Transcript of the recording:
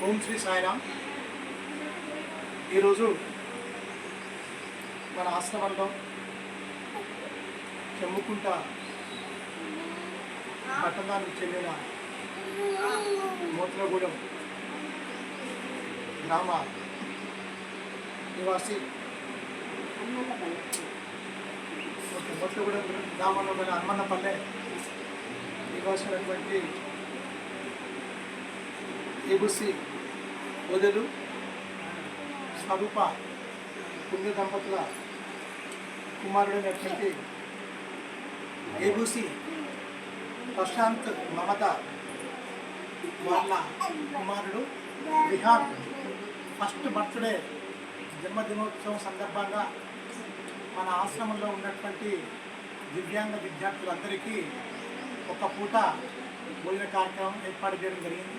ఓం శ్రీ సాయిరామ్. ఈరోజు మన ఆశ్రమంలో చెమ్ముకుంట పట్టణానికి చెందిన మోత్లగూడెం గ్రామ నివాసి మోత్లగూడెం గ్రామంలో గల హనుమన్నపల్లె నివాసి అయినటువంటి ఏబుసి వదలు స్వరూప పుణ్య దంపతుల కుమారుడైనటువంటి ఏబుసి ప్రశాంత్ మమత వాళ్ళ కుమారుడు విహాన్ ఫస్ట్ బర్త్డే జన్మదినోత్సవం సందర్భంగా మన ఆశ్రమంలో ఉన్నటువంటి దివ్యాంగ విద్యార్థులందరికీ ఒక పూట భోజన కార్యక్రమం ఏర్పాటు చేయడం జరిగింది.